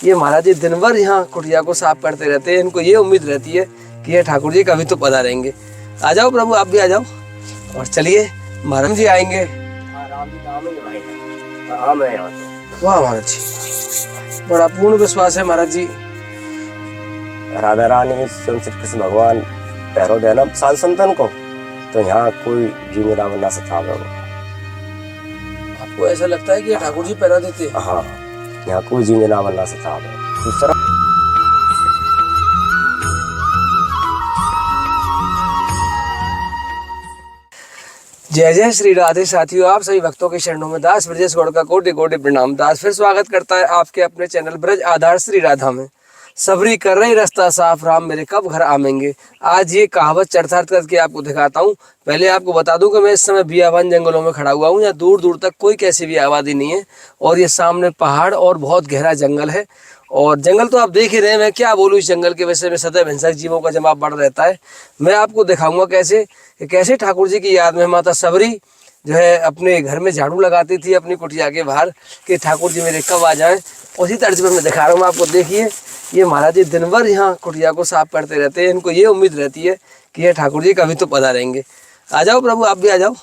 ये महाराज जी दिन भर यहाँ कुटिया को साफ करते रहते हैं। इनको ये उम्मीद रहती है कि ये ठाकुर जी कभी तो पधारेंगे। आ जाओ प्रभु, आप भी आ जाओ। और चलिए महाराज जी आएंगे। राम जी काम है भाई, आम है यहाँ तो। वाह महाराज जी, बड़ा पूर्ण विश्वास है महाराज जी। राधा रानी स्वयं श्री कृष्ण भगवान पैरो देना साल संतन को, तो यहाँ कोई जीने रावण ना सतावे। आपको ऐसा लगता है कि ठाकुर जी पैरा देते हैं? हाँ, यहाँ कोई जीने रावण ना सतावे। दूसरा जय जय श्री राधे। साथियों, आप सभी भक्तों के चरणों में दास ब्रजेश गौड़ का कोटि कोटि प्रणाम। दास फिर स्वागत करता है आपके अपने चैनल ब्रज आधार श्री राधा में। सबरी कर रही रास्ता साफ, राम मेरे कब घर आवेंगे। आज ये कहावत चरितार्थ करके आपको दिखाता हूँ। पहले आपको बता दूं कि मैं इस समय बियाबान जंगलों में खड़ा हुआ हूँ। यहाँ दूर दूर तक कोई कैसी भी आबादी नहीं है और ये सामने पहाड़ और बहुत गहरा जंगल है। और जंगल तो आप देख ही रहे हैं, मैं क्या बोलूँ इस जंगल के विषय में। सदैव हिंसक जीवों का जमाव बढ़ रहता है। मैं आपको दिखाऊंगा कैसे ठाकुर जी की याद में माता सबरी जो है अपने घर में झाड़ू लगाती थी अपनी कुटिया के बाहर कि ठाकुर जी मेरे कब आ जाएं। उसी तर्ज पर मैं दिखा रहा हूँ आपको। देखिए ये महाराज जी दिन भर यहाँ कुटिया को साफ करते रहते हैं। इनको ये उम्मीद रहती है कि ये ठाकुर जी कभी तो पधारेंगे। आ जाओ प्रभु, आप भी आ जाओ।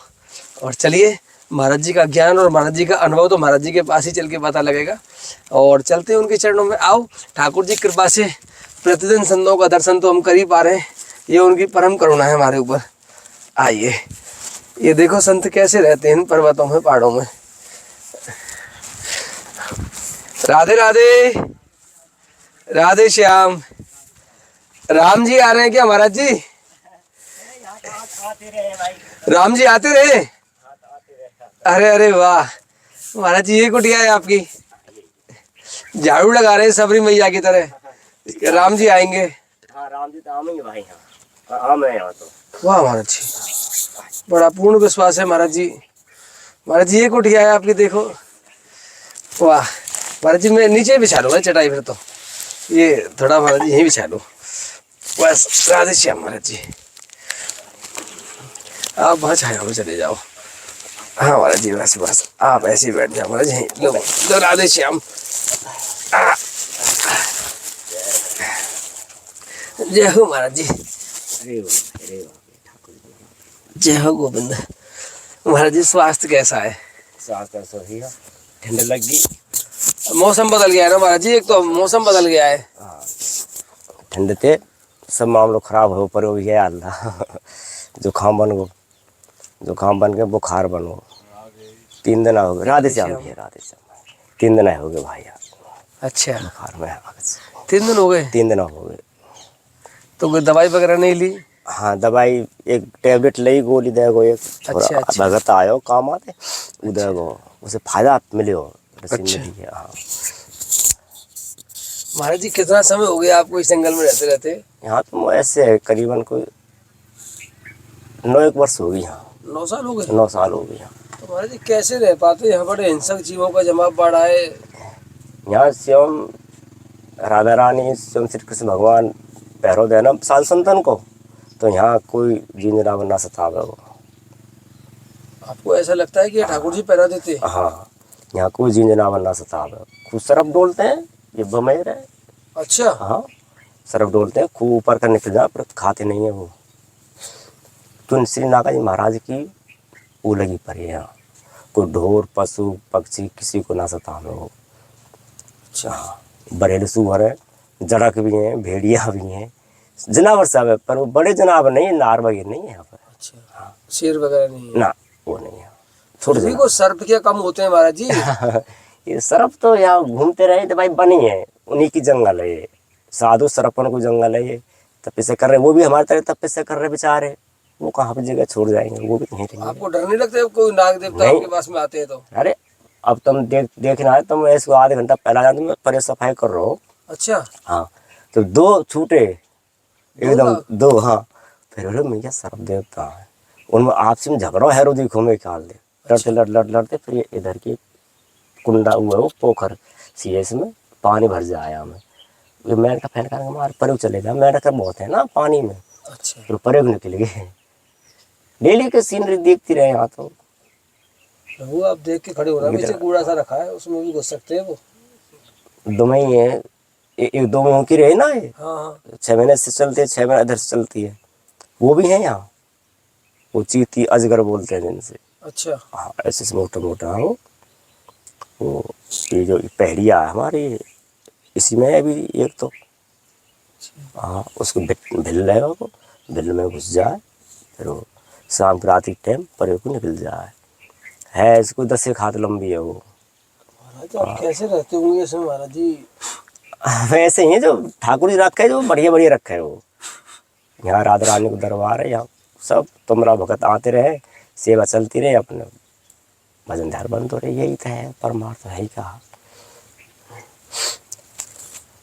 और चलिए महाराज जी का ज्ञान और महाराज जी का अनुभव तो महाराज जी के पास ही चल के पता लगेगा। और चलते हैं उनके चरणों में। आओ, ठाकुर जी कृपा से प्रतिदिन संतों का दर्शन तो हम कर ही पा रहे हैं। ये उनकी परम करुणा है हमारे ऊपर। आइए, ये देखो संत कैसे रहते हैं इन पर्वतों में, पहाड़ों में। राधे राधे, राधे श्याम। राम जी आ रहे हैं क्या महाराज जी? राम जी आते रहे। अरे अरे वाह महाराज जी, ये कुटिया है आपकी। झाड़ू लगा रहे हैं सबरी मैया की तरह। राम जी आएंगे। हाँ, राम जी तो आमेंगे भाई, यहाँ आम है यहाँ तो। वाह महाराज जी, बड़ा पूर्ण विश्वास है महाराज जी। महाराज जी ये कुटिया है आपकी, देखो। वाह महाराज जी, मैं नीचे बिछा लूंगा चटाई, फिर तो ये थोड़ा महाराज जी यहीं बिछा लूँ बस। राधे श्याम महाराज जी, आप वहाँ छाया में चले जाओ। हाँ महाराज जी, बस बस आप ऐसे ही बैठ जाओ महाराज जी। लो लो, राधे श्याम। जय हो महाराज जी। जय हो गोविंद। महाराज जी स्वास्थ्य कैसा है? स्वास्थ्य सही है, ठंड लग गई। मौसम बदल गया है ना महाराज जी, एक तो मौसम बदल गया है। हाँ, ठंड ते सब मामलों खराब हो पर वो है अल्लाह। जुकाम बन गए, बुखार बनो। 3 दिन हो गए। राधे श्याम भैया, राधे श्याम। 3 दिन हो गए भाई। अच्छा, बुखार में 3 दिन हो गए? 3 दिन हो गए। तो कोई दवाई वगैरह नहीं ली? हाँ, दवाई एक टैबलेट ली, गोली देगो एक। अच्छा अच्छा। भगत आयो काम आते उदय गो, उसे फायदा मिले। अच्छा हाँ महाराज जी, कितना समय हो गया आपको इस जंगल में रहते रहते? यहाँ तो ऐसे है करीबन कोई 9 वर्ष हो गई। यहाँ 9 साल हो गए? 9 साल हो गई। तो महाराज जी कैसे रह पाते? यहाँ बड़े हिंसक जीवों का जमाव बढ़ा है। यहाँ स्वयं राधा रानी स्वयं श्री कृष्ण भगवान पैरो देना साल संतन को, तो यहाँ कोई जीने रावण ना सतावे। आपको ऐसा लगता है कि ठाकुर जी पैरा देते हैं? हाँ, यहाँ कोई जीने रावण ना सतावे। खूब सरफ डोलते हैं, ये बमेर है। अच्छा। हाँ, सरफ डोलते हैं, खूब ऊपर का निकल जा, पर खाते नहीं है वो। तुलसी नागा जी महाराज की वो लगी पड़ी है यहाँ। कोई ढोर पशु पक्षी किसी को ना सतावे हो। अच्छा, बरेल सुअर है, जड़क भी हैं, भेड़िया भी हैं, जनावर सब है, पर वो बड़े जनावर नहीं, नार वगैरह नहीं है यहाँ पर। अच्छा हाँ, शेर वगैरह नहीं है? ना, वो नहीं है। छोटे को सर्प क्या कम होते हैं महाराज जी? ये सर्प तो यहाँ घूमते रहे तो भाई बनी है, उन्हीं की जंगल है ये। साधु सरपन को जंगल है ये, तपस्या कर रहे। वो भी हमारे तरह तपस्या कर रहे बेचारे। वो कहाँ पर जगह छोड़ जाएंगे, वो भी नहीं रहेंगे। आपको डर नहीं लगता कोई नाग देवता आपके पास में आते हैं तो? अरे अब तुम देखना है, तुम इसको आधे घंटा पहला जाते, मैं परे सफाई कर रहा हूँ। अच्छा हाँ, तो 2 छूटे एकदम 2। हाँ, फिर अरे भैया सर्प देवता है, उनमें आपसी में झगड़ा है। रो देखो मैं क्या दे, लड़ते लड़ते फिर इधर की कुंडा हुआ है वो पोखर सी, इसमें पानी भर जाया हमें। ये मैंने का फैन करके मार परे चले गया। मैंने का बहुत है ना पानी में। अच्छा, फिर परे निकल गए। डेली के सीनरी देखती रहे यहाँ तो। वो आप देख के खड़े हो रहा है, कूड़ा सा रखा है उसमें भी घुस सकते हैं वो। 2 महीने है, एक 2 महीने की रही ना ये, हाँ हाँ 6 महीने से चलती है, 6 महीने इधर से चलती है, वो भी है यहाँ। वो चीती अजगर बोलते हैं जिनसे। अच्छा। हाँ ऐसे से मोटा मोटा है वो ये जो पहड़िया है हमारी, इसी में है अभी एक तो। हाँ उसको भिल रहेगा, वो भिल में घुस जाए, फिर वो शाम के रात के टाइम पर को निकल जाए। है इसको 10 एक हाथ लंबी है वो। महाराज आप कैसे रहते होंगे इसमें महाराज जी? वैसे ही है जो ठाकुर जी रखे है, जो बढ़िया बढ़िया रखे है वो। यहाँ राधा रानी को दरबार है, यहाँ सब तुमरा भगत आते रहे, सेवा चलती रहे, अपने भजन ध्यान बंद हो रहे, यही तो है परमार्थ है ही। कहा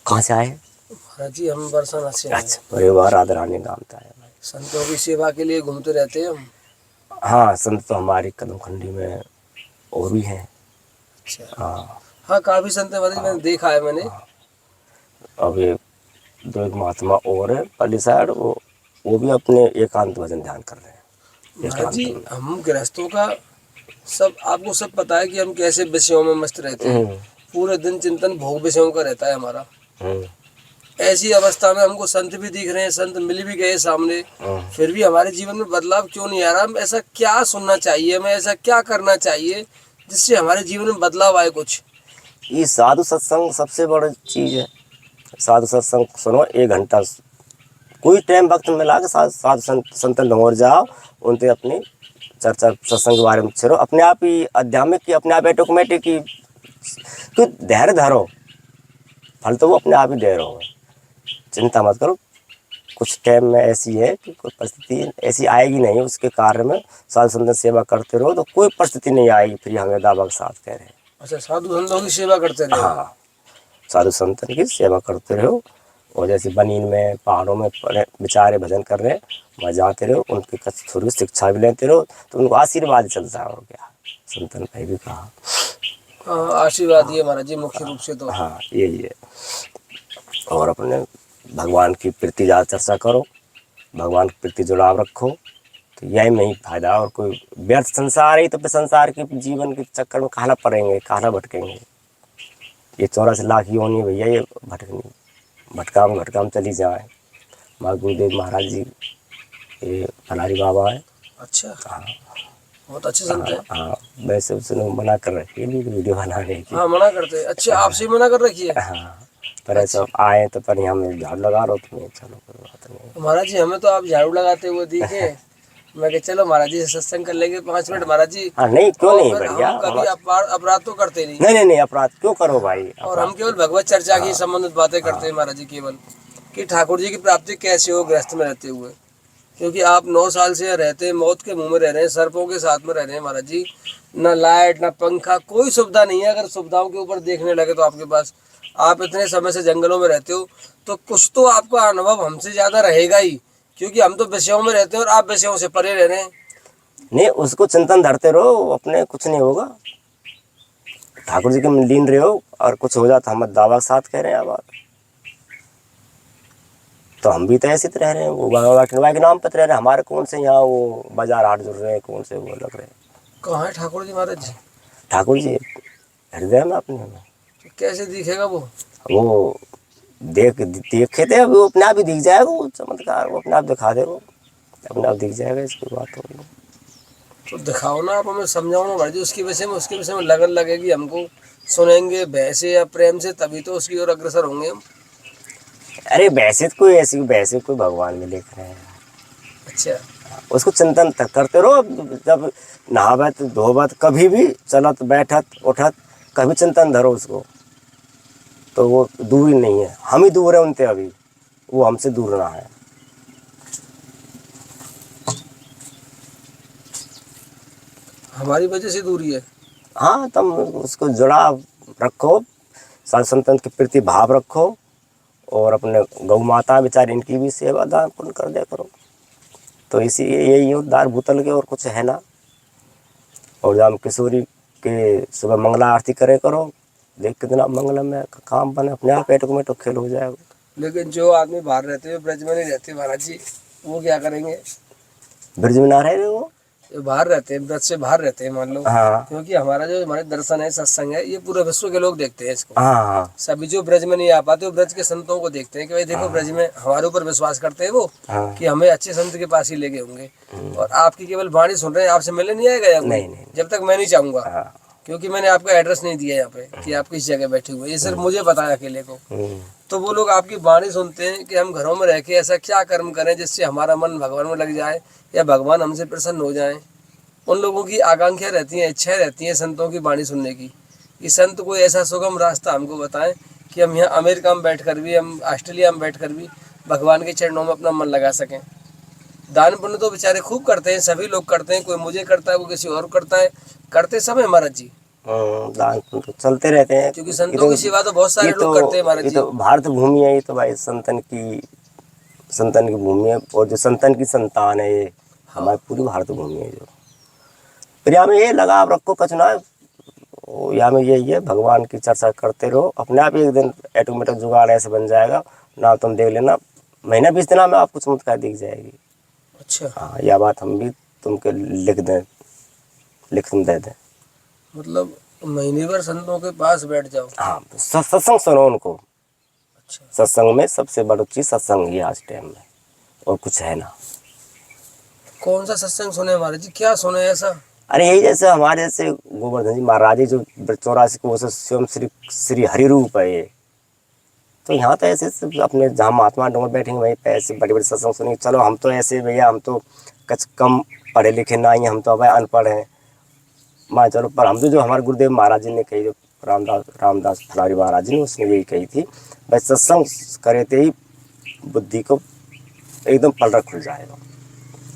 कहाँ से आए? महाराज जी हम बरसाना से आए हैं। अच्छा परिवार राधा रानी नाम था है भाई। संतों की सेवा के लिए घूमते रहते हैं हम। हाँ संत तो हमारी कदम खंडी में और भी हैं। अच्छा। हाँ हाँ काफी संत हैं महाराज जी, मैंने देखा है मैंने। अब ये 2 एक महात्मा और है पल्ली साइड, वो भी अपने एकांत भजन ध्यान कर रहे हैं। महाराज जी एकांत में। हम गृहस्थों का सब आपको सब पता है कि हम कैसे विषयों में मस्त रहते हैं। पूरे दिन चिंतन भोग विषयों का रहता है हमारा। ऐसी अवस्था में हमको संत भी दिख रहे हैं, संत मिल भी गए सामने, फिर भी हमारे जीवन में बदलाव क्यों नहीं आ रहा? हम ऐसा क्या सुनना चाहिए, हमें ऐसा क्या करना चाहिए जिससे हमारे जीवन में बदलाव आए कुछ? ये साधु सत्संग सबसे बड़ी चीज है। साधु सत्संग सुनो 1 घंटा, कोई टाइम वक्त मिला के साधु संतन ढूंढ जाओ, उनसे अपनी चर्चा सत्संग के बारे में छेड़ो, अपने आप ही आध्यात्मिक की अपने आप ऑटोमेटिक की। तो धैर्य धरो, फल तो वो अपने आप ही दे रहा होगा, चिंता मत करो। कुछ टाइम में ऐसी है कि कोई परिस्थिति ऐसी आएगी नहीं, उसके कार्य में साधु संतन सेवा करते रहो तो कोई परिस्थिति नहीं आएगी। फिर हमें दावा के साथ कह रहे हैं। अच्छा साधु संतों की सेवा करते रहे। हाँ साधु संतन की सेवा करते रहो, और जैसे बनीन में पहाड़ों में बेचारे भजन कर रहे हैं, वहाँ जाते रहो, उनकी थोड़ी शिक्षा भी लेते रहो, तो उनको आशीर्वाद चलता हो गया। संतन भाई भी कहा। हाँ आशीर्वाद ये महाराज जी मुख्य रूप से तो। हाँ यही है। और अपने भगवान की प्रीति ज़्यादा चर्चा करो, भगवान की प्रीति जुड़ाव रखो, तो यही में ही फायदा। और कोई व्यर्थ संसार है तो फिर संसार के जीवन के चक्कर में कहाँ पड़ेंगे, कहाँ भटकेंगे। ये 84 लाख योनि है भैया, ये भटकनी भटकाम चली जाए। माँ गुरुदेव महाराज जी ये फलारी बाबा है। अच्छा हाँ बहुत अच्छे संत है। हाँ वैसे उसने मना कर रखी है वीडियो बनाने की। हाँ मना करते हैं। अच्छा आपसे मना कर रखी है? हाँ पर ऐसा आए तो पर हम झाड़ू लगा रहे तो नहीं, चलो कोई बात नहीं। महाराज जी हमें तो आप झाड़ू लगाते हुए दिखे, मैं कहा चलो महाराज जी से सत्संग कर लेंगे 5 मिनट महाराज जी। हाँ नहीं क्यों और नहीं फिर बढ़िया। हम कभी अपराध तो करते नहीं। नहीं अपराध क्यों करो भाई। और हम केवल भगवत चर्चा की संबंधित बातें करते हैं महाराज जी, केवल कि ठाकुर जी की प्राप्ति कैसे हो गृहस्थ में रहते हुए। क्योंकि आप 9 साल से रहते हैं, मौत के मुंह में रह रहे हैं, सर्पों के साथ में रह रहे हैं महाराज जी। न लाइट न पंखा, कोई सुविधा नहीं है। अगर सुविधाओं के ऊपर देखने लगे तो आपके पास, आप इतने समय से जंगलों में रहते हो तो कुछ तो आपका अनुभव हमसे ज्यादा रहेगा ही, क्योंकि हम तो विषयों में रहते हैं और आप विषयों से परे रह रहे हैं। नहीं उसको चिंतन धरते रहो, अपने कुछ नहीं होगा। ठाकुर जी के में लीन रहे हो, और कुछ हो जाता हम दावा के साथ कह रहे हैं। बात तो हम भी तो ऐसे रह रहे हैं, वो बाबा के नाम पर रह रहे हैं। हमारे कौन से यहाँ वो बाजार हाट जुड़ रहे हैं, कौन से वो लग रहे हैं। कहाँ है ठाकुर जी महाराज जी? ठाकुर जी हृदय में अपने में। तो कैसे दिखेगा वो? वो देखे थे, वो अपने आप ही दिख जाएगा। वो चमत्कार वो अपने आप दिखा दे, वो अपने आप दिख जाएगा। इसकी बात होगी तो दिखाओ ना, आप हमें समझाओ ना महाराज जी उसके विषय में लगन लगेगी हमको। सुनेंगे भैसे या प्रेम से, तभी तो उसकी ओर अग्रसर होंगे हम। अरे वैसे तो कोई ऐसी वैसे कोई भगवान में लिख रहे हैं। अच्छा उसको चिंतन करते रहो। जब नहावत धोवत कभी भी चलत बैठत उठत कभी चिंतन धरो उसको, तो वो दूर ही नहीं है। हम ही दूर है उनसे, अभी वो हमसे दूर ना है। हमारी वजह से दूरी है। हाँ तुम उसको जुड़ाव रखो, साधु संतन के प्रति भाव रखो, और अपने गौ माता बेचारे इनकी भी सेवा दान पुण्य कर दिया करो। तो इसी यही उद्धार भूतल के, और कुछ है ना। और जब किशोरी के सुबह मंगला आरती करे करो, देख कितना मंगल में काम बने, अपने आप ऑटोमेटिक खेल हो जाएगा। लेकिन जो आदमी बाहर रहते हैं, ब्रज में नहीं रहते महाराज जी, वो क्या करेंगे? ब्रज में ना रहे वो जो बाहर रहते हैं, व्रत से बाहर रहते हैं मान लो, हाँ क्योंकि हमारा जो हमारे दर्शन है, सत्संग है, ये पूरे विश्व के लोग देखते हैं इसको। हाँ हाँ सभी जो ब्रज में नहीं आ पाते वो ब्रज के संतों को देखते हैं कि भाई देखो ब्रज में हमारे ऊपर विश्वास करते हैं वो, हाँ। कि हमें अच्छे संत के पास ही लेके होंगे। और आपकी केवल वाणी सुन रहे हैं, आपसे मिलने नहीं आएगा या कोई? नहीं। जब तक मैं नहीं चाहूंगा, हाँ। क्योंकि मैंने आपका एड्रेस नहीं दिया यहाँ पे कि आप किस जगह बैठे हुए, ये सिर्फ मुझे पता है अकेले को। तो वो लोग आपकी वाणी सुनते हैं कि हम घरों में रह के ऐसा क्या कर्म करें जिससे हमारा मन भगवान में लग जाए या भगवान हमसे प्रसन्न हो जाए। उन लोगों की आकांक्षाएं रहती हैं, इच्छाएं रहती हैं संतों की वाणी सुनने की, कि संत कोई ऐसा सुगम रास्ता हमको बताएं कि हम यहाँ अमेरिका में बैठकर भी, हम ऑस्ट्रेलिया में बैठकर भी भगवान के चरणों में अपना मन लगा सकें। दान पुण्य तो बेचारे खूब करते हैं, सभी लोग करते हैं, कोई मुझे करता है, कोई किसी और करता है, करते सब है महाराज जी, दान पुण्य तो चलते रहते हैं, क्योंकि संतों की सेवा तो बहुत सारे लोग करते हैं महाराज ये जी। तो भारत भूमि है, ये तो भाई संतन की भूमि है, और जो संतन की संतान है ये हमारी पूरी भारत भूमि है। जो फिर यहाँ में ये लगाव रखो कचना, यहाँ में यही है, भगवान की चर्चा करते रहो, अपने आप ही एक दिन ऑटोमेटिक जुगाड़ ऐसे बन जाएगा ना, तुम देख लेना महीना 20 दिन में आपको चमत्कार दिख जाएगी। अच्छा, हाँ, यह बात हम भी तुमके लिख तुम दे दें। मतलब महीने भर संतों के पास बैठ जाओ। हाँ, सत्संग सुनो उनको। अच्छा, सत्संग में सबसे बड़ी चीज सत्संग ही है आज टाइम में, और कुछ है ना। कौन सा सत्संग सुने महाराज जी, क्या सुने ऐसा? अरे यही जैसे हमारे जैसे गोवर्धन जी महाराज जी जो 84 को स्वयं श्री हरि रूप है ये, तो यहाँ तो ऐसे अपने जहाँ महात्मा डोंगर बैठेंगे वहीं पे ऐसे बड़े बड़े सत्संग सुनेंगे। चलो हम तो ऐसे भैया, हम तो कुछ कम पढ़े लिखे ना ही, हम तो अब अनपढ़ हैं मान चलो, पर हम तो जो हमारे गुरुदेव महाराज जी ने कही, जो रामदास फलारी महाराज जी ने, उसने यही कही थी, भाई सत्संग करे थे ही बुद्धि को एकदम पलट खुल जाएगा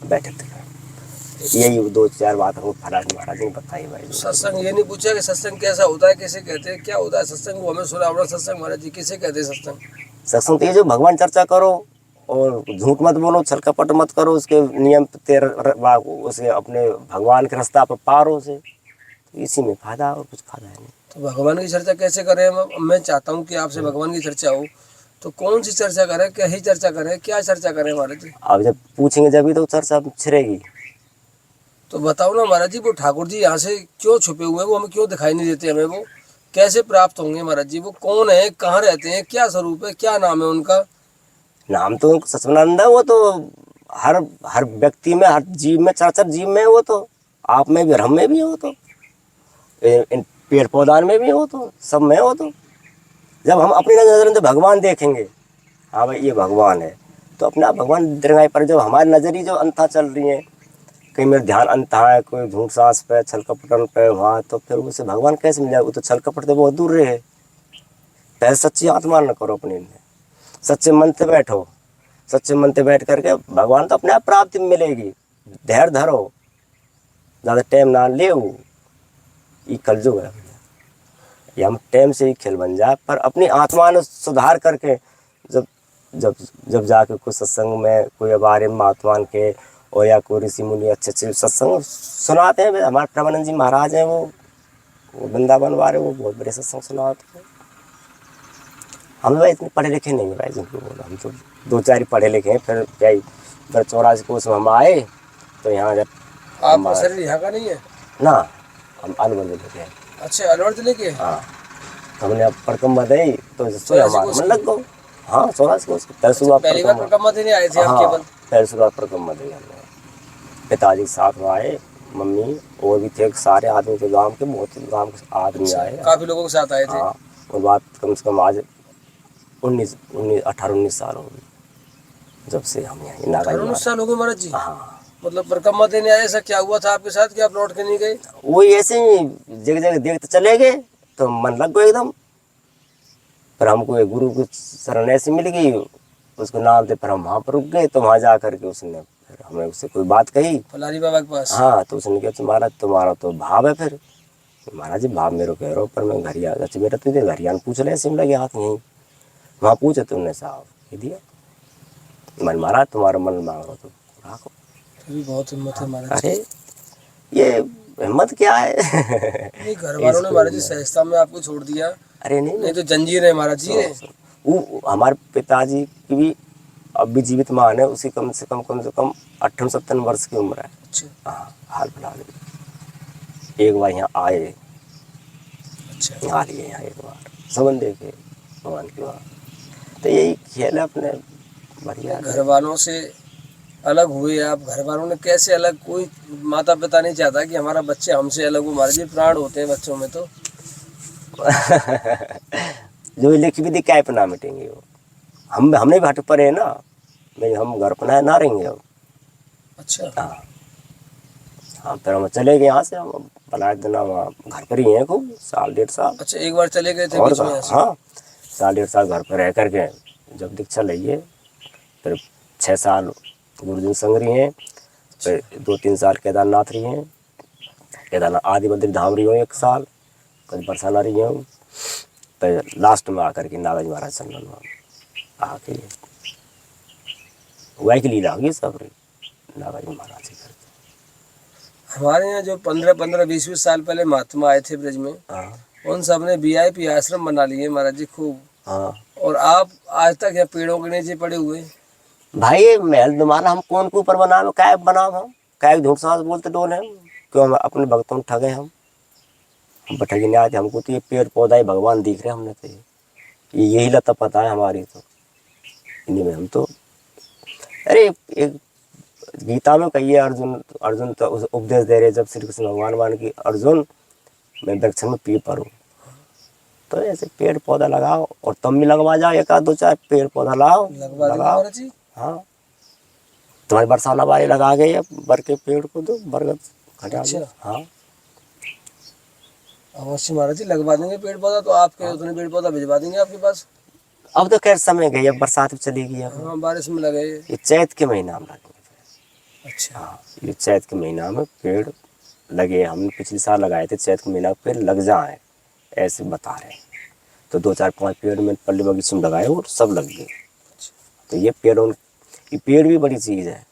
बैठे थे। यही 2-4 बात हमको फलारी महाराज ने बताई भाई। सत्संग ये नहीं पूछा कि सत्संग कैसा होता है, कैसे कहते हैं, क्या होता है सत्संग, वो हमें सुना होना सत्संग महाराज जी किसे कहते हैं सत्संग? सत्संग तो ये जो भगवान चर्चा करो और झूठ मत बोलो, छल कपट मत करो, उसके नियम उसे अपने भगवान के रास्ता पर पारो उसे, तो इसी में फायदा, और कुछ फायदा है नहीं। तो भगवान की चर्चा कैसे करें? मैं चाहता हूँ कि आपसे भगवान की चर्चा हो, तो कौन सी चर्चा करें, क्या ही चर्चा करें, क्या चर्चा करें महाराज जी? अब जब पूछेंगे जब ही तो चर्चा छिड़ेगी। तो बताओ ना महाराज जी, वो ठाकुर जी यहाँ से क्यों छुपे हुए हैं, वो हमें क्यों दिखाई नहीं देते, हमें वो कैसे प्राप्त होंगे महाराज जी? वो कौन है, कहाँ रहते हैं, क्या स्वरूप है, क्या नाम है उनका? नाम तो सच्चिदानंद है, वो तो हर व्यक्ति में, हर जीव में, चराचर जीव में, वो तो आप में भी, हम में भी हो, तो इन पेड़ पौधा में भी हो, तो सब में हो। तो जब हम अपनी नजर से भगवान देखेंगे, हाँ भाई ये भगवान है, तो अपने आप भगवान दिखाई पर। जब हमारी नजरी जो अंधा चल रही है, कहीं मेरा ध्यान अंधा है, कोई झूठ सांस पे, छल कपटन पे वहाँ, तो फिर उसे भगवान कैसे मिल जाए? वो तो छल कपट से बहुत दूर रहे। पहले सच्ची आत्मा न करो अपने में, सच्चे मन से बैठो, सच्चे मन से बैठ करके भगवान तो अपने आप प्राप्ति मिलेगी। धैर्य धरो, ज़्यादा टाइम ना ले, ये कलयुग है, ये हम टाइम से ही खेल बन जाए, पर अपनी आत्मा ने सुधार करके जब जब जब जाके कोई सत्संग में कोई बारे महात्मान के और या कोई ऋषि मुनि अच्छे अच्छे सत्संग सुनाते हैं। हमारे प्रभुनंद जी महाराज हैं, वो वृंदावन वाले, वो बहुत बड़े सत्संग सुनाते हैं। हम भाई इतने पढ़े लिखे नहीं है भाई, जिनको बोलो, हम तो 2-4 पढ़े लिखे हैं। फिर क्या 84 को उसमें हम आए, तो यहाँ जब आपका शरीर यहाँ का नहीं है ना, हम अलवर लेके हैं। अच्छा, अलवर जिले के? हाँ, हमने अब परिक्रमा दी तो हमारा मन लग गो। हाँ, 84 को पहली बार परिक्रमा देने आए थे आप? केवल पहली शुरुआत परिक्रमा दी हमने, पिताजी के साथ में आए, मम्मी और भी थे, सारे आदमी थे गांव के, बहुत गांव के आदमी आए, काफी लोगों के साथ आए थे। हाँ, और बात कम से कम आज 18-19 साल हो गए जब से हम यहाँ नागा। 19 साल हो गए महाराज जी? हाँ, मतलब परिक्रमा देने आए, ऐसा क्या हुआ था आपके साथ कि आप लौट के नहीं गए? वही ऐसे ही जगह जगह देखते चले गए, तो मन लग गया एकदम। पर हमको एक गुरु की शरण ऐसी मिल गई, उसको नाम थे, पर हम वहाँ पर रुक गए। तो वहाँ जा करके उसने फिर हमें उससे कोई बात कही, फलारी बाबा के पास। हाँ, तो उसने कहा तुम्हारा तो भाव है। फिर महाराज जी भाव मेरे कह रहा हूँ, पर मैं घरिया, अच्छा मेरा तुझे घरियान पूछ रहे, सिमला के हाथ यहीं वहाँ पूछे, तुमने साहब ये दिया। मन महाराज तुम्हारा मन मांग रहा तो राखो। फिर भी बहुत हिम्मत है महाराज। अरे ये हिम्मत क्या है? नहीं, घर वालों ने महाराज जी सहजता में आपको छोड़ दिया। अरे नहीं नहीं तो जंजीर है महाराज जी। वो हमारे पिताजी की भी अब भी जीवित महान है, उसकी कम से कम 58-57 वर्ष की उम्र है। अच्छा हाँ, हाल फिलहाल में एक बार यहाँ आए, अच्छा। यहाँ लिए यहाँ एक बार समन देखे भगवान की बात। तो यही खेल है अपने, बढ़िया घर वालों से अलग हुए आप, घर वालों ने कैसे अलग, कोई माता पिता नहीं चाहता कि हमारा बच्चे हमसे अलग हो, हमारे भी प्राण होते हैं बच्चों में तो। जो लिख भी दी क्या पे ना मिटेंगे वो, हमने भी हट पर है ना, नहीं हम घर पर ना रहेंगे अब। अच्छा हाँ हाँ, फिर हम चले गए यहाँ से, हम बना देना वहाँ घर पर ही हैं खूब 1-1.5 साल। अच्छा, एक बार चले गए थे और बीच में ऐसे? हाँ, 1-1.5 साल घर पर रह करके जब दीक्षा लगी है, फिर 6 साल गुरुजी संग रही हैं, फिर 2-3 साल केदारनाथ रही हैं, केदारनाथ आदि बद्री धाम रही हूँ 1 साल, कभी बरसाना रही हूँ, फिर लास्ट में आकर के नागाजी महाराज सम्मेलन में आके वही की लीला होगी सब रही नागाजी महाराज जी करके। हमारे यहाँ जो 15-20 साल पहले महात्मा आए थे ब्रज में, हाँ उन सब ने वीआईपी आश्रम बना लिए महाराज जी खूब, हाँ और आप आज तक यहाँ पेड़ों के नीचे पड़े हुए। भाई, ये महल तुम्हारा हम कौन के ऊपर बनावे, काय बनाव हम, काय झूठ सांस बोलते डोल हम, क्यों हम अपने भक्तों में ठगे हम ठगी नहीं आते हमको। तो ये पेड़ पौधा ही भगवान दिख रहे हमने, तो ये यही लता पता है हमारी, तो इन्हीं में हम तो। अरे एक गीता में कहिए, अर्जुन अर्जुन तो उपदेश दे रहे जब श्री कृष्ण भगवान मान की, अर्जुन मैं वृक्ष में पीपर हूँ, तो ऐसे पेड़ पौधा लगाओ, और तुम भी लगवा जाओ 1-2-4 पेड़ पौधा लाओ लगवा देंगे लगाओ। महाराज जी। हाँ, तुम्हारे बरसाना वाले लगा गए अब बर के पेड़ को, दो बरगद घटा दो। अच्छा। हाँ अवश्य महाराज जी लगवा देंगे पेड़ पौधा, तो आपके उतने पेड़ पौधा भिजवा देंगे आपके पास। अब तो खैर समय गई, अब बरसात भी चली गई, अब हाँ, बारिश में लगे। ये चैत के महीना में लगेंगे। अच्छा हाँ, ये चैत के महीना में पेड़ लगे, हमने पिछले साल लगाए थे, चैत के महीना में पेड़ लग जाए ऐसे बता रहे हैं। तो 2-4-5 पेड़ में पल्ली बगीचे में लगाए और सब लग गए। तो ये पेड़ भी बड़ी चीज़ है,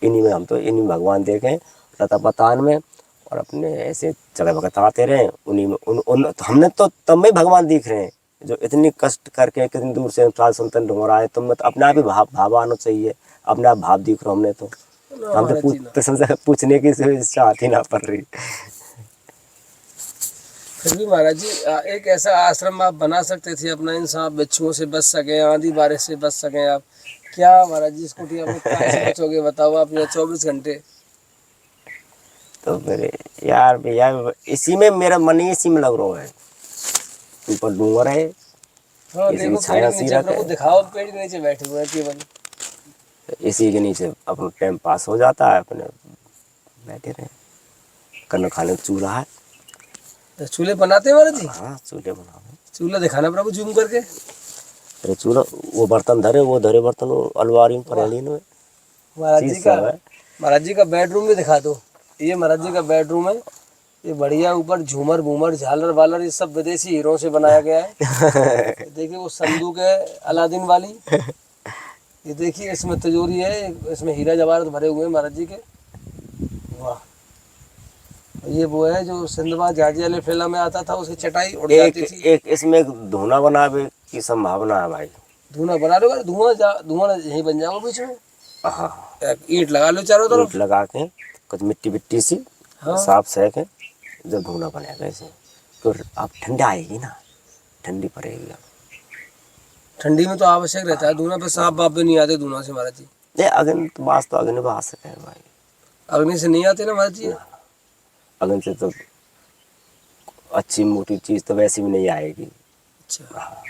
इन्हीं में हम तो इन्हीं में भगवान देखें लता पतान में, और अपने ऐसे जगह भगत आते रहे उन्हीं में तो हमने तो तब में भगवान दिख रहे हैं, जो इतनी कष्ट करके कितनी दूर से साल संतन ढूंढ रहा है, तुम तो अपने आप ही भाव आना चाहिए, अपने आप भाव दिख रहा हमने तो। ना हम महाराज तो जी ना। प्रशंसा पूछने की चाहत ही ना पड़ रही। फिर भी महाराज जी एक ऐसा आश्रम आप बना सकते थे अपना, इन सांप बिच्छुओं से बच सके, आंधी बारिश से बच सके आप। क्या महाराज जी इसको आप कैसे बचोगे बताओ, आप यहाँ 24 घंटे। तो फिर यार भैया, इसी में मेरा मन ही इसी में लग रहा है, ऊपर डूंगर है, हाँ इसी की देखो पेड़ छाया के सी नीचे, रखे, प्रभु दिखाओ पेड़ के नीचे बैठे हुए हैं केवल। इसी के नीचे अपना टाइम पास हो जाता है, अपने बैठे रहे, खाना खाने का चूल्हा है। तो चूल्हे बनाते हैं महाराज जी? हाँ, चूल्हे बना हुए। चूल्हा दिखाना प्रभु जूम करके। अरे चूल्हा, वो बर्तन धरे, वो धरे बर्तन वो अलमारी में परेली में महाराज चीज जी का, सब है। महाराज जी का बेडरूम भी दिखा दो। ये महाराज जी का बेडरूम है, ये बढ़िया, ऊपर झूमर घूमर झालर वालर ये सब विदेशी हीरों से बनाया गया है। देखिए वो संदूक है अलादीन वाली, ये देखिए इसमें तिजोरी है, इसमें हीरा जवाहरात भरे हुए हैं महाराज जी के। वाह, ये वो है जो सिंधवा झाजी वाले फिल्म में आता था, उसकी चटाई उड़ जाती थी। एक इसमें एक धुना बनावे की संभावना है भाई। धुआं बना लो, धुआं यहीं बन जाओ बीच में। हाँ, एक ईंट लगा लो चारों तरफ। ईंट लगा के कुछ मिट्टी बिट्टी सी हाँ। साफ सह के जब धुना बनेगा ऐसे, तो आप ठंडी आएगी ना, ठंडी पड़ेगी। ठंडी में तो आवश्यक रहता है धुआं, पे सांप बाप भी नहीं आते धुआं से महाराज जी। ये अग्नि तो बास तो अग्नि बास है भाई, अग्नि से नहीं आते ना महाराज जी। अग्नि से तो अच्छी मोटी चीज तो वैसी भी नहीं आएगी। अच्छा,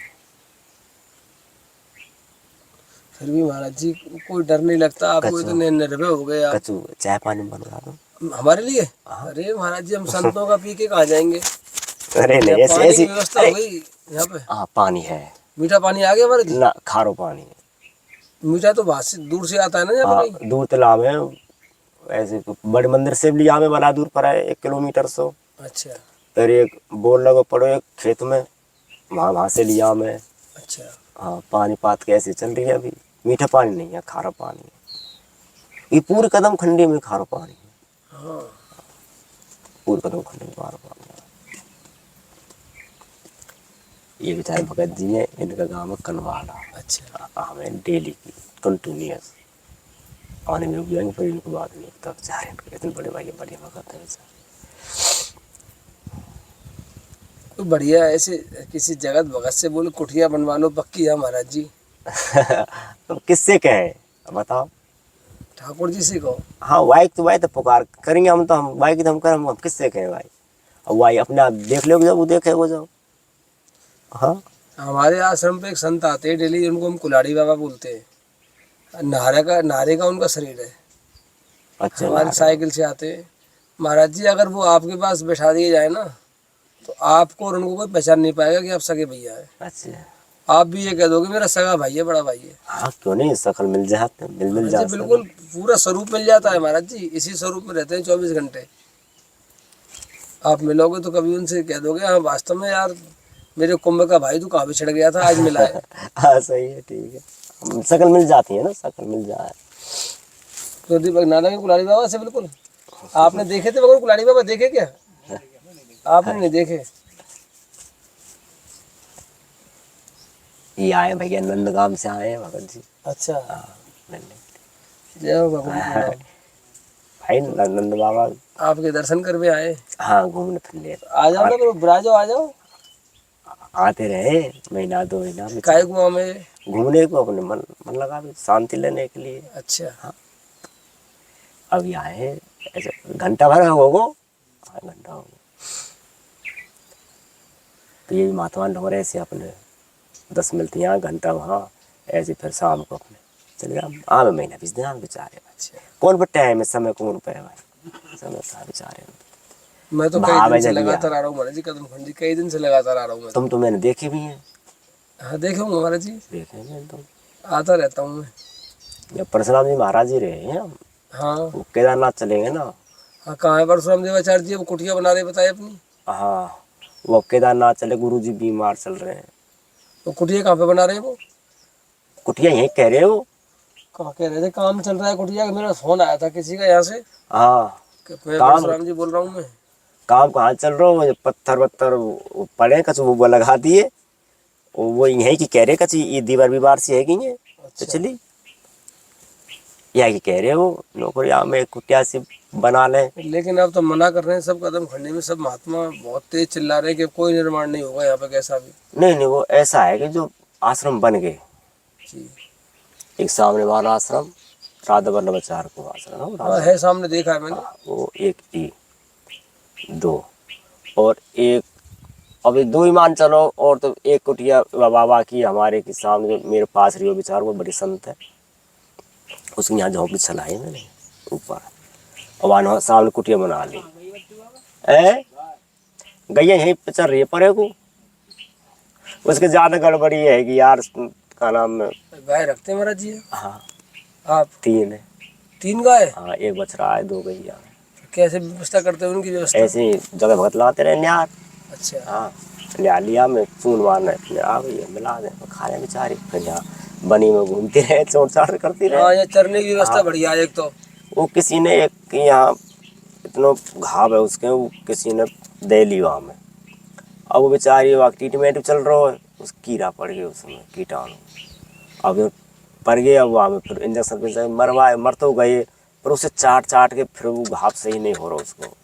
फिर भी महाराज जी कोई डर नहीं लगता आपको, इतने निर्भय हो गए आप। कचू चाय पानी बनवा दो हमारे लिए? अरे महाराज जी हम संतों का पी के कहाँ जाएंगे। अरे नहीं, ऐसी पानी की ऐसी व्यवस्था हो गई यहाँ पे। हाँ, पानी है, मीठा पानी आ गया हमारे जी? ना खारो पानी है। मीठा तो बाहर से दूर से आता है ना यहाँ हाँ, पे कहीं? दूर तालाब है ऐसे, तो बड़े मंदिर से भी लिया में बड़ा दूर पर है 1 किलोमीटर सो। अच्छा फिर एक बोर लगो पड़ो एक खेत में, वहाँ से लिया में। अच्छा। हाँ, पानी पात कैसे चल रही है अभी, मीठा पानी नहीं है, खारा पानी है। ये पूरे कदम खंडी में खारा पानी है। हाँ, पूरे कदम खंडी में खारा पानी है। ये बेचारे भगत जी हैं, इनका गाँव है कनवाड़ा। अच्छा, हमें डेली की कंटिन्यूस आने में रुक जाएंगे, फिर इनको बात नहीं तब जा रहे हैं। इतने बड़े भाई बड़े भगत है बेचारे। तो बढ़िया ऐसे किसी जगत भगत से बोलो कुटिया बनवा लो पक्की है महाराज जी। तो किससे कहें बताओ। ठाकुर जी से कहो। हाँ वाई तो पुकार करेंगे हम, तो हम वाई की तो हम करें, हम किससे कहें भाई। अब वाई अपने आप देख लो, जब वो देखे वो जाओ। हाँ हमारे आश्रम पे एक संत आते हैं डेली, उनको हम कुलाड़ी बाबा बोलते हैं। नारे का उनका शरीर है। अच्छा हमारी नारे। साइकिल से आते हैं। महाराज जी अगर वो आपके पास बैठा दिए जाए ना, तो आपको और उनको कोई पहचान नहीं पाएगा कि आप सगे भैया है। अच्छा आप भी ये कह दोगे मेरा सगा भाई है, बड़ा भाई है। हाँ क्यों नहीं, शकल मिल जाते, मिल महाराज जी जाते बिल्कुल पूरा स्वरूप मिल जाता है महाराज जी, इसी स्वरूप में रहते हैं 24 घंटे। आप मिलोगे तो कभी उनसे कह दोगे हाँ वास्तव में यार मेरे कुंभ का भाई तू कहाँ बिछड़ गया था, आज मिला है। हाँ सही है, ठीक है, शकल मिल जाती है ना, शकल मिल जाए। तो दीपक नाना के कुलाड़ी बाबा से बिल्कुल आपने देखे थे, मगर कुलाड़ी बाबा देखे क्या? आपने नहीं देखे? ये आए भैया नंदगाम से आए हैं भगत जी। अच्छा, हाँ जय हो भगवान के नाम। भाई नंद बाबा आपके दर्शन करने आए। हाँ घूमने फिरने आ जाओ ना, बुरा आ जाओ। आते रहे, महीना 2 महीना में काय कुआं में। घूमने को, अपने मन लगा भी, शांति लेने के लिए। अच्छा, हाँ अभी आए हैं, ऐसे घंटा भर होगो, हाँ घंटा होगो। तो ये महात्मा ढोर ऐसे अपने 10 मिनट यहाँ, घंटा वहाँ, ऐसे फिर शाम को अपने चले जाओ। आम महीना 20 दिन बेचारे। अच्छा। कौन पर टाइम है, समय कौन पे है भाई, समय था बेचारे। मैं तो कई भाव दिन है से जब लगातार आ रहा हूँ महाराज जी, कदम खंड जी कई दिन से लगातार आ रहा हूँ मैं। तुम तो मैंने देखे भी हैं। हाँ देखे हूँ महाराज जी, देखे हैं तुम, आता रहता हूँ मैं। जब परशुराम जी महाराज जी रहे हैं, हाँ वो केदारनाथ चलेंगे ना। हाँ, कहाँ है परशुराम देवाचार्य जी? वो कुटिया बना रहे बताए अपनी। हाँ वो केदारनाथ चले, गुरु जी बीमार चल रहे हैं। वो कुटिया कहाँ पे बना रहे हैं वो? कुटिया यहीं कह रहे हो। कहाँ कह रहे थे काम चल रहा है कुटिया का? मेरा फोन आया था किसी का यहाँ से हाँ कि मैं काम, परशुराम जी बोल रहा हूँ मैं। काम कहाँ चल रहा हो, पत्थर वत्थर पड़े कच वो लगा दिए, वो यहीं की कह रहे कच ये दीवार बीमार सी है कि ये तो अच्छा, चली यहाँ की कह रहे हो नौकरिया में कुटिया से बना लें। लेकिन अब तो मना कर रहे हैं सब, कदम खंडी में सब महात्मा बहुत तेज चिल्ला रहे हैं कि कोई निर्माण नहीं होगा यहाँ पे कैसा भी। नहीं नहीं, वो ऐसा है कि जो आश्रम बन गए, जी एक सामने वाला आश्रम राधा वल्लभाचार्य को आश्रम है, हाँ है, सामने देखा है मैंने। वो एक ई 2 और एक, अभी 2 ही मान चलो, और तो एक कुटिया बाबा की हमारे के सामने मेरे पास रही हो बेचार, वो बड़ी संत है, उसके यहाँ झोंपड़ी चलाई मैंने ऊपर, और वहाँ सामने कुटिया बना ली है। गैया यहीं पे चल रही है परे को, उसके ज़्यादा गड़बड़ी है कि यार का नाम है। गाय रखते हैं महाराज जी हाँ आप? 3 है। 3 गाय? हाँ 1 बछड़ा है, 2 गैया। कैसे व्यवस्था करते हैं उनकी व्यवस्था? ऐसे ही जगह भगत लाते रहे न्यार। अच्छा, हाँ लिया लिया में चून मारना है, आ गई मिला दे, खा रहे बेचारे, फिर यहाँ बनी में घूमती रहे, चोट चाट करती हाँ रहे। ये चरने की व्यवस्था हाँ। बढ़िया है एक तो। वो किसी ने एक यहाँ इतना घाव है उसके, वो किसी ने दे ली वहाँ में, अब वो बेचारी वहाँ ट्रीटमेंट चल रहा है, उस कीड़ा पड़ गया उसमें कीटाणु, अब पड़ गया, अब वहाँ में फिर इंजेक्शन मरवाए, मर तो गए, पर उसे चाट चाट के फिर वो घाव सही नहीं हो रहा उसको।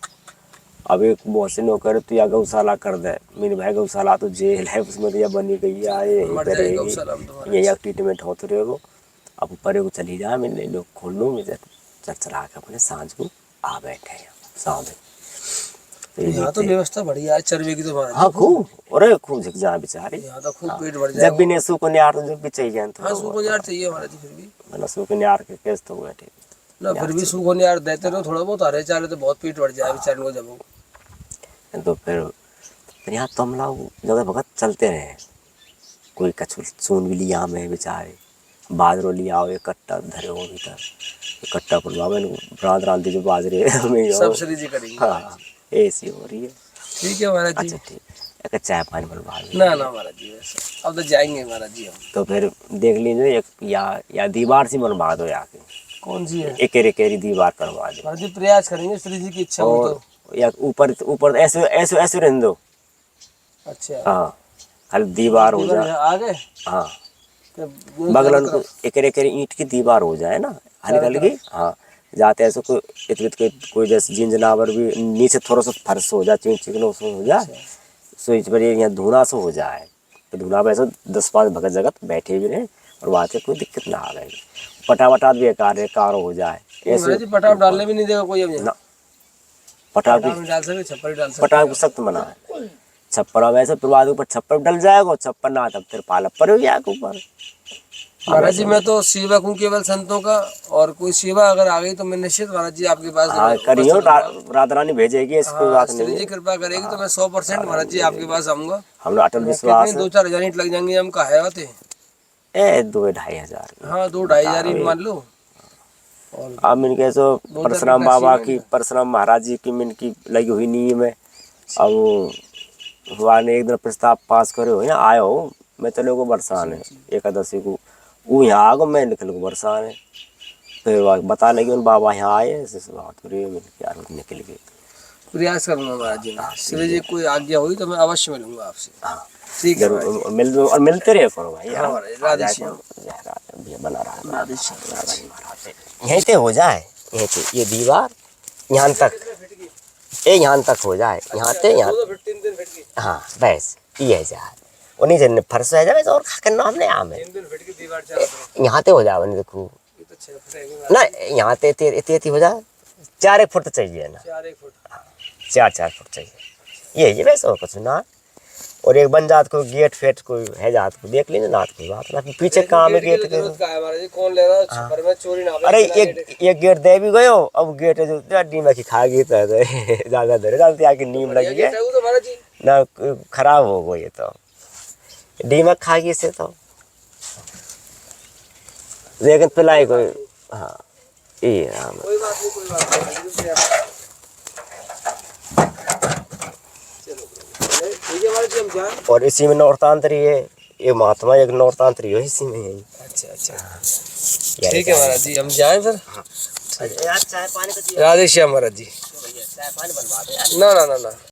अब एक बहुत से नौकर तो या गौशाला कर दे, मेरे भाई गौशाला तो जेल है उसमें, तो या बनी गई है यहीं मर पे जाएगी रहेगी, गौशाला में तुम्हारे। यही ट्रीटमेंट होते रहेगो। अब परे को चली जा, मैंने लोग खोल लूँ, मैं चल चला के अपने सांझ को आ बैठे हैं सामने। तो ये यहाँ तो देखते- व्यवस्था बढ़िया है चरवे की तो महाराज। हाँ खूब, अरे खूब झिक जा बेचारे। यहाँ तो खूब पेट भर जब जाएगा। भी नेसू को न्यार, तो जब भी चाहिए तो हाँ सूखो यार चाहिए महाराज जी, फिर भी नसू को न्यार के केस तो बैठे ना, फिर भी सूखो यार देते रहो थोड़ा बहुत, हरे चारे तो बहुत पेट भर जाए बेचारे को जब वो। तो फिर यहाँ तो हम लोग जगह भगत चलते रहे, कोई कछु चून भी लिया में बेचारे, बाजरो लिया हो, एक कट्टा धरे हो भीतर, कट्टा पुलवा में रात रात जो बाजरे में सब श्री जी करेंगे। हाँ ऐसी हो रही है। ठीक है महाराज जी। अच्छा ठीक, एक चाय पानी बनवा लो। ना ना महाराज जी वैसे अब तो जाएंगे महाराज जी हम। तो फिर देख लीजिए एक या दीवार सी बनवा दो, या कौन सी है? एक एकेरी दीवार करवा दो, महाराज जी प्रयास करेंगे श्री जी की इच्छा हो और तो। या ऊपर ऊपर ऐसे ऐसे ऐसे रहने दो। अच्छा हाँ खाली दीवार हो जाए। आगे हाँ तो बगल उनको एक एक ईंट की दीवार हो जाए ना हल्की हल्की। हाँ जाते ऐसे कोई कोई जैसे जिन जनावर भी नीचे थोड़ा सा फर्श हो जाए चिकनो सो हो जाए सो इस पर यहाँ धुना सो हो जाए तो धुना पर ऐसे 10-5 भगत जगत बैठे भी रहे और वहाँ से कोई दिक्कत ना आ गई। पटावटात भी कार हो जाए ऐसे जी पटाप डालने भी नहीं देगा कोई अब यहाँ। ना। पटाव पटाप में डाल सकते, छप्पर भी डाल सकते। पटाव को सख्त मना है। छप्पर अब ऐसे प्रवाद ऊपर छप्पर डल जाएगा छप्पर ना तब फिर पालक पर हो जाएगा ऊपर। महाराज जी मैं तो सेवक हूँ केवल संतों का, और कोई सेवा अगर आ गई तो मैं निश्चित महाराज जी आपके पास हाँ करियो राधा रानी भेजेगी ऐसी कोई बात नहीं श्री जी है। कृपा करेगी तो मैं 100% महाराज जी आपके पास आऊंगा। हम लोग अटल विश्वास कितने 2-4 हजार ईंट लग जाएंगे हम का है होते। 2-2.5 हजार। हाँ 2-2.5 हजार ईंट मान लो। और अब मिनके सो परशुराम बाबा की परशुराम महाराज जी की मिनकी लगी हुई नींव में। अब हुआ ने एक दिन प्रस्ताव पास करे हो यहाँ आयो हो मैं चले को बरसाने एकादशी को वो यहाँ आगो मैं निकल को बरसाने फिर बता लगे उन बाबा यहाँ आए ऐसे बात हो रही है यार निकल गए। प्रयास करूंगा महाराज जी मैं, श्री जी कोई आज्ञा हुई तो मैं अवश्य मिलूंगा आपसे। हाँ ठीक है जरूर मिल और मिलते रहे करो भाई। हाँ राधे श्याम बना रहा राधे श्याम। यहीं से हो जाए यहीं से ये दीवार यहाँ तक यहाँ तक हो जाए यहाँ से यहाँ। हाँ बस ये जाए उन्हीं से फर्श है जाए और खा नाम नहीं आम है यहाँ ते हो जाए देखो ना यहाँ ते इतनी हो जाए 4 फुट चाहिए ना 4 फुट चाहिए ये वैसे और कुछ ना। और एक बन जात को गेट फेट कोई है जात को देख लीजिए नाथ कोई बात ना पीछे काम है गेट के कौन ले रहा है में चोरी ना। अरे एक गेट दे भी गयो अब गेट जो नीम की खा गई तो ज्यादा देर डालती आके नीम लगी है ना खराब हो गई तो डीमक खा गई से तो लेकिन पिलाई कोई। हाँ ये कोई बात नहीं कोई बात नहीं। और इसी में नौरतांत्री है ये महात्मा एक नौरतांत्री है इसी में है। अच्छा ठीक है महाराज जी हम जाए फिर। यार चाय पानी का राधे श्याम महाराज जी। चाय पानी बनवा दे ना ना ना ना।